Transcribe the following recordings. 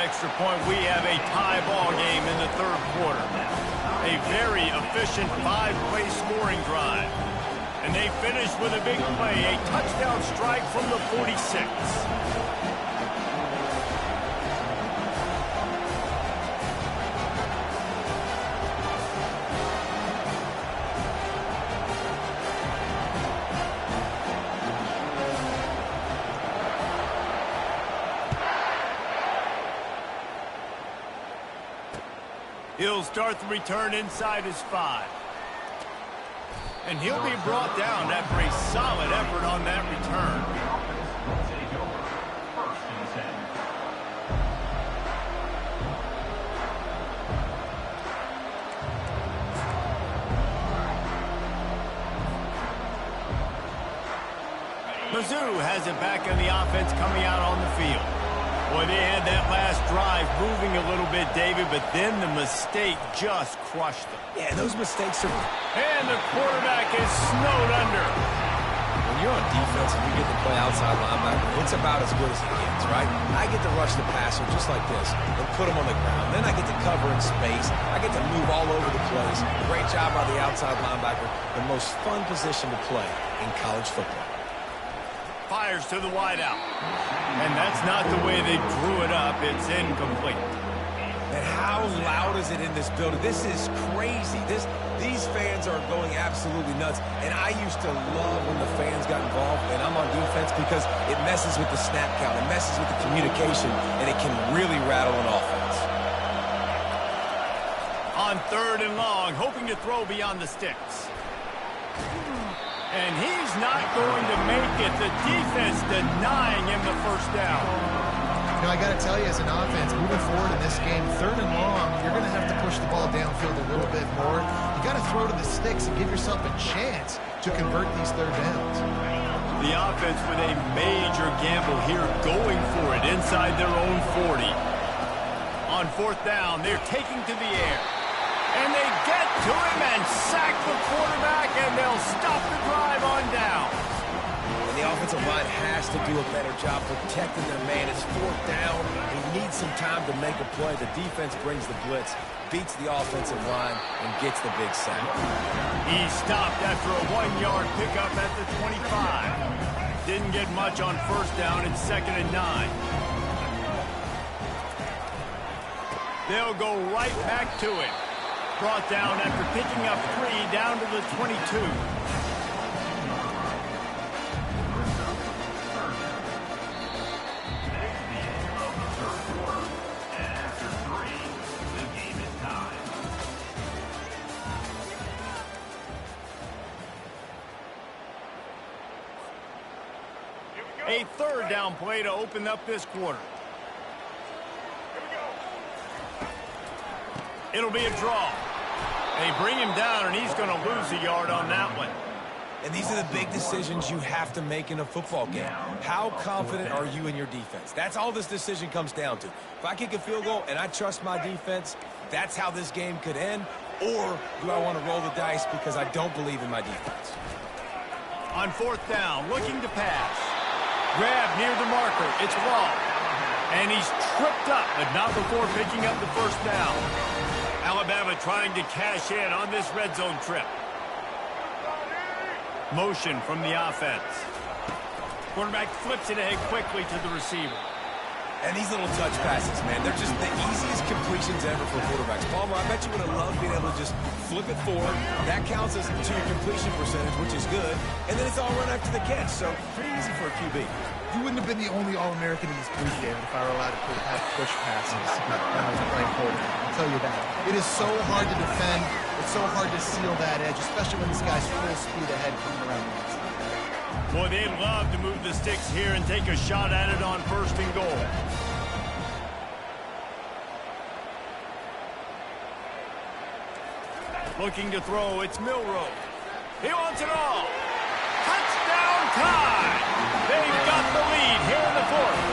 extra point, we have a tie ball game in the third quarter. A very efficient 5-play scoring drive. And they finish with a big play, a touchdown strike from the 46. He'll start the return inside his 5. And he'll be brought down after a solid effort on that return. Mizzou has it back in the offense coming out on the field. Boy, they had that last drive moving a little bit, David, but then the mistake just crushed them. Yeah, those mistakes are... And the quarterback is snowed under. When you're on defense and you get to play outside linebacker, it's about as good as it gets, right? I get to rush the passer just like this and put him on the ground. Then I get to cover in space. I get to move all over the place. Great job by the outside linebacker. The most fun position to play in college football. Fires to the wideout. And that's not the way they drew it up. It's incomplete. And how loud is it in this building? This is crazy. These fans are going absolutely nuts. And I used to love when the fans got involved, and I'm on defense because it messes with the snap count. It messes with the communication, and it can really rattle an offense. On 3rd and long, hoping to throw beyond the sticks. And he's not going to make it. The defense denying him the first down. You know, I got to tell you, as an offense, moving forward in this game, 3rd and long, you're going to have to push the ball downfield a little bit more. You got to throw to the sticks and give yourself a chance to convert these 3rd downs. The offense with a major gamble here, going for it inside their own 40. On 4th down, they're taking to the air. And they get to him and sack the quarterback, and they'll stop the drive on down. And the offensive line has to do a better job protecting their man. It's 4th down. He needs some time to make a play. The defense brings the blitz, beats the offensive line, and gets the big sack. He stopped after a 1-yard pickup at the 25. Didn't get much on 1st down and 2nd and 9. They'll go right back to it. Brought down after picking up 3 down to the 22. A 3rd down play to open up this quarter. It'll be a draw. They bring him down, and he's going to lose a yard on that one. And these are the big decisions you have to make in a football game. How confident are you in your defense? That's all this decision comes down to. If I kick a field goal and I trust my defense, that's how this game could end. Or do I want to roll the dice because I don't believe in my defense? On 4th down, looking to pass. Grab near the marker. It's Raw. And he's tripped up, but not before picking up the 1st down. Alabama trying to cash in on this red zone trip. Motion from the offense. Quarterback flips it ahead quickly to the receiver. And these little touch passes, man, they're just the easiest completions ever for quarterbacks. Palmer, I bet you would have loved being able to just flip it forward. That counts as to your completion percentage, which is good. And then it's all run after the catch, so pretty easy for a QB. You wouldn't have been the only All-American in this pregame if I were allowed to have push passes when I was playing quarterback. I'll tell you that. It is so hard to defend. It's so hard to seal that edge, especially when this guy's full speed ahead coming around the inside. Boy, they'd love to move the sticks here and take a shot at it on 1st and goal. Looking to throw, it's Milroe. He wants it all. Touchdown time! They've got the lead here in the 4th.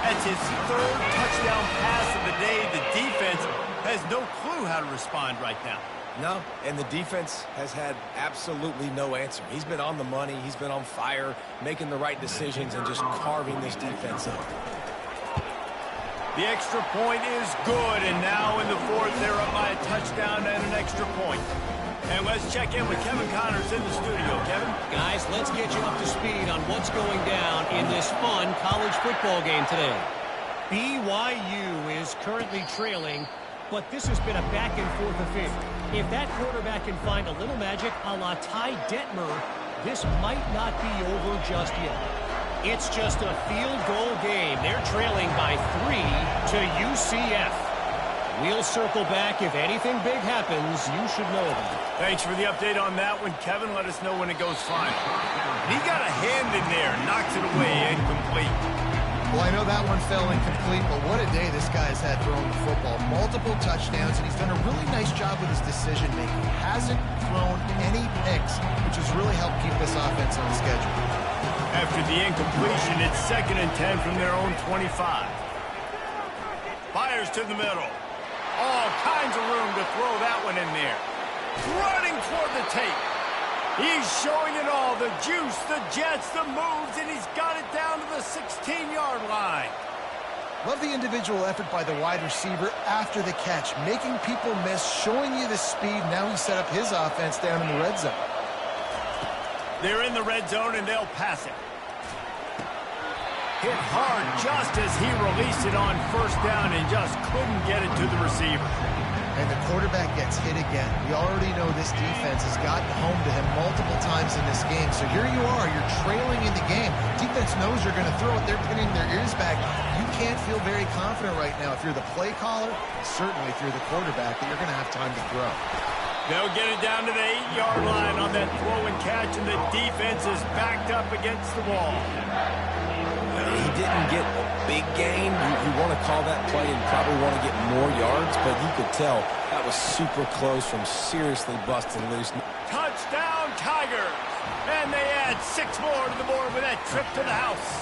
That's his 3rd touchdown pass of the day. The defense has no clue how to respond right now. No, and the defense has had absolutely no answer. He's been on the money. He's been on fire, making the right decisions and just carving this defense up. The extra point is good, and now in the fourth, they're up by a touchdown and an extra point. And let's check in with Kevin Connors in the studio. Kevin? Guys, let's get you up to speed on what's going down in this fun college football game today. BYU is currently trailing, but this has been a back-and-forth affair. If that quarterback can find a little magic a la Ty Detmer, this might not be over just yet. It's just a field goal game. They're trailing by 3 to UCF. We'll circle back. If anything big happens, you should know about it. Thanks for the update on that one, Kevin. Let us know when it goes final. He got a hand in there, knocks it away, incomplete. Well, I know that one fell incomplete, but what a day this guy's had throwing the football. Multiple touchdowns, and he's done a really nice job with his decision-making. Hasn't thrown any picks, which has really helped keep this offense on schedule. After the incompletion, it's 2nd and 10 from their own 25. Fires to the middle. All kinds of room to throw that one in there. Running toward the tape. He's showing it all. The juice, the jets, the moves, and he's got it down to the 16-yard line. Love the individual effort by the wide receiver after the catch, making people miss, showing you the speed. Now he's set up his offense down in the red zone. They're in the red zone, and they'll pass it. Hit hard just as he released it on 1st down and just couldn't get it to the receiver. And the quarterback gets hit again. We already know this defense has gotten home to him multiple times in this game. So here you are, you're trailing in the game. Defense knows you're going to throw it. They're pinning their ears back. You can't feel very confident right now if you're the play caller, and certainly if you're the quarterback, that you're going to have time to throw. They'll get it down to the 8-yard line on that throw and catch, and the defense is backed up against the wall. He didn't get a big gain. You want to call that play and probably want to get more yards, but you could tell that was super close from seriously busting loose. Touchdown, Tigers! And they add 6 more to the board with that trip to the house.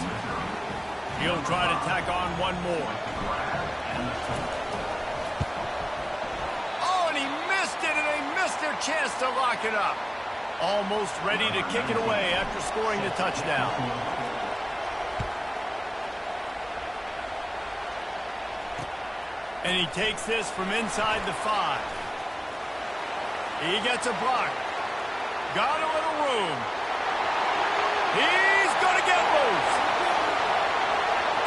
He'll try to tack on one more. Oh, and he missed it, and they missed their chance to lock it up. Almost ready to kick it away after scoring the touchdown. And he takes this from inside the 5. He gets a block. Got a little room. He's going to get loose.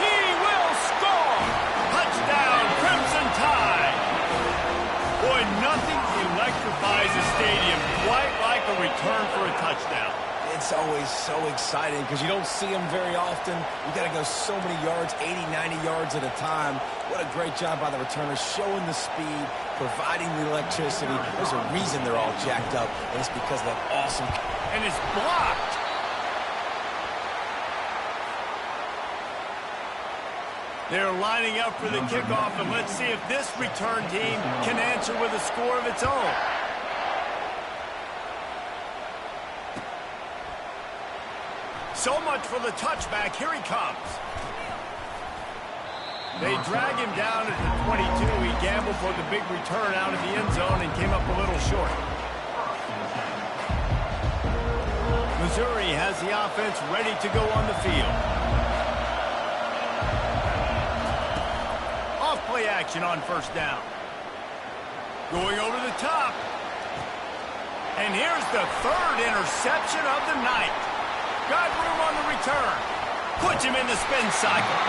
He will score. Touchdown, Crimson Tide. Boy, nothing electrifies a stadium quite like a return for a touchdown. It's always so exciting because you don't see them very often. You got to go so many yards, 80, 90 yards at a time. What a great job by the returners, showing the speed, providing the electricity. There's a reason they're all jacked up, and it's because of that awesome... And it's blocked. They're lining up for the kickoff, and let's see if this return team can answer with a score of its own. So much for the touchback. Here he comes. They drag him down at the 22. He gambled for the big return out of the end zone and came up a little short. Missouri has the offense ready to go on the field. Off play action on 1st down. Going over the top. And here's the 3rd interception of the night. Got room on the return. Puts him in the spin cycle.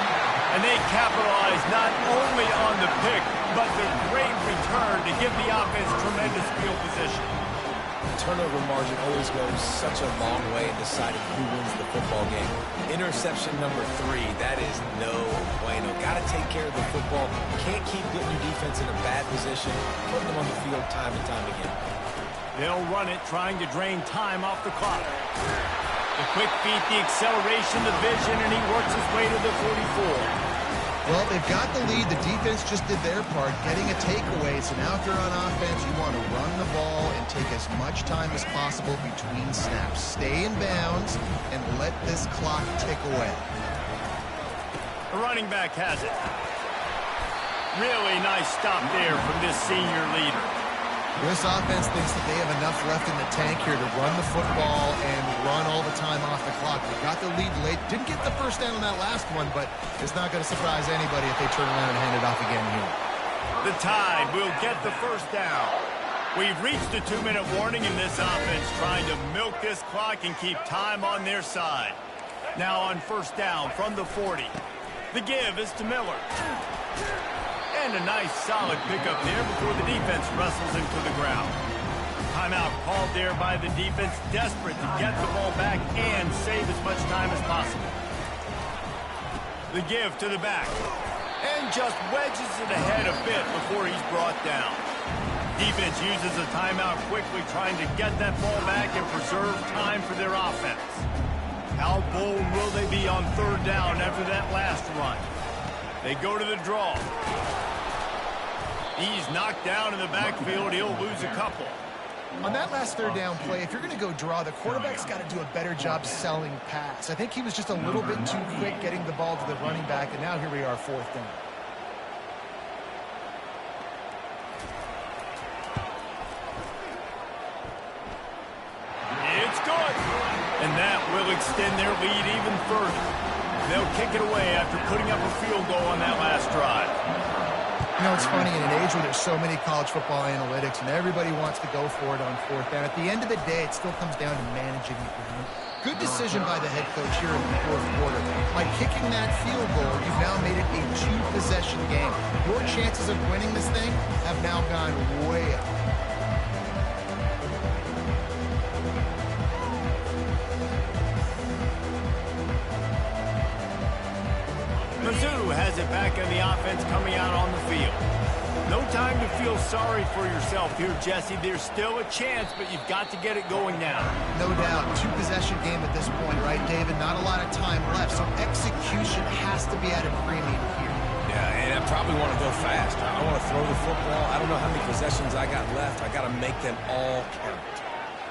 And they capitalize not only on the pick, but the great return to give the offense tremendous field position. Turnover margin always goes such a long way in deciding who wins the football game. Interception number 3, that is no bueno. Got to take care of the football. Can't keep putting your defense in a bad position, putting them on the field time and time again. They'll run it, trying to drain time off the clock. The quick feet, the acceleration, the vision, and he works his way to the 44. Well, they've got the lead. The defense just did their part, getting a takeaway. So now if you're on offense, you want to run the ball and take as much time as possible between snaps. Stay in bounds and let this clock tick away. The running back has it. Really nice stop there from this senior leader. This offense thinks that they have enough left in the tank here to run the football and run all the time off the clock. They got the lead late. Didn't get the first down on that last one, but it's not going to surprise anybody if they turn around and hand it off again here. The Tide will get the first down. We've reached a 2-minute warning in this offense, trying to milk this clock and keep time on their side. Now on first down from the 40. The give is to Miller. And a nice solid pickup there before the defense wrestles him to the ground. Timeout called there by the defense, desperate to get the ball back and save as much time as possible. The give to the back. And just wedges it ahead a bit before he's brought down. Defense uses a timeout quickly, trying to get that ball back and preserve time for their offense. How bold will they be on third down after that last run? They go to the draw. He's knocked down in the backfield. He'll lose a couple. On that last third down play, if you're going to go draw, the quarterback's got to do a better job selling pass. I think he was just a little bit too quick getting the ball to the running back, and now here we are, fourth down. It's good. And that will extend their lead even further. They'll kick it away after putting up a field goal on that last drive. You know, it's funny, in an age where there's so many college football analytics and everybody wants to go for it on fourth down, at the end of the day, it still comes down to managing the ground. Good decision by the head coach here in the fourth quarter. By kicking that field goal, you've now made it a two-possession game. Your chances of winning this thing have now gone way up. Mizzou has it back in the offense coming out on the field. No time to feel sorry for yourself here, Jesse. There's still a chance, but you've got to get it going now. No doubt. Two-possession game at this point, right, David? Not a lot of time left, so execution has to be at a premium here. Yeah, and I probably want to go fast. I want to throw the football. I don't know how many possessions I got left. I got to make them all count.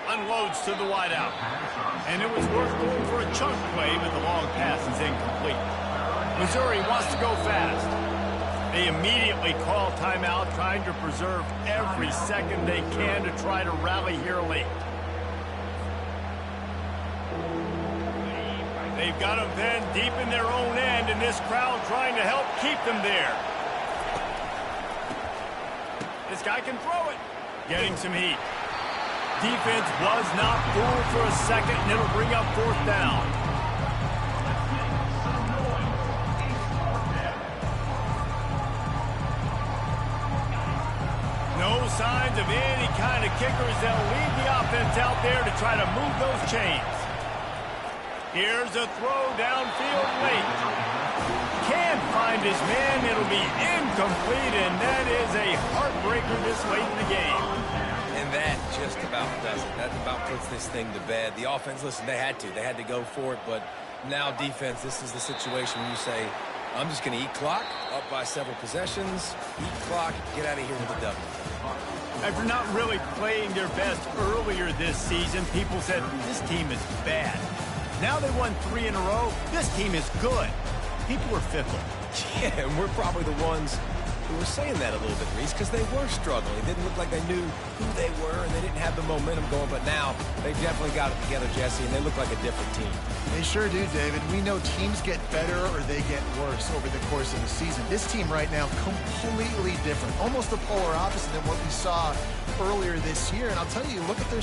Unloads to the wideout. And it was worth going for a chunk play, but the long pass is incomplete. Missouri wants to go fast. They immediately call timeout, trying to preserve every second they can to try to rally here late. They've got them then deep in their own end, and this crowd trying to help keep them there. This guy can throw it. Getting some heat. Defense was not fooled for a second, and it'll bring up fourth down. No signs of any kind of kickers. They'll lead the offense out there to try to move those chains. Here's a throw downfield late. Can't find his man. It'll be incomplete, and that is a heartbreaker this late in the game. And that just about does it. That about puts this thing to bed. The offense, listen, they had to go for it, but now defense, this is the situation where you say, I'm just going to eat clock, up by several possessions, eat clock, get out of here with a W. After not really playing their best earlier this season, people said, this team is bad. Now they won 3 in a row. This team is good. People were fickle. Yeah, and we're probably the ones who were saying that a little bit, Reese, because they were struggling. It didn't look like they knew who they were, and they didn't have the momentum going. But now they've definitely got it together, Jesse, and they look like a different team. They sure do, David. We know teams get better or they get worse over the course of the season. This team right now, completely different. Almost the polar opposite than what we saw earlier this year. And I'll tell you, look at their...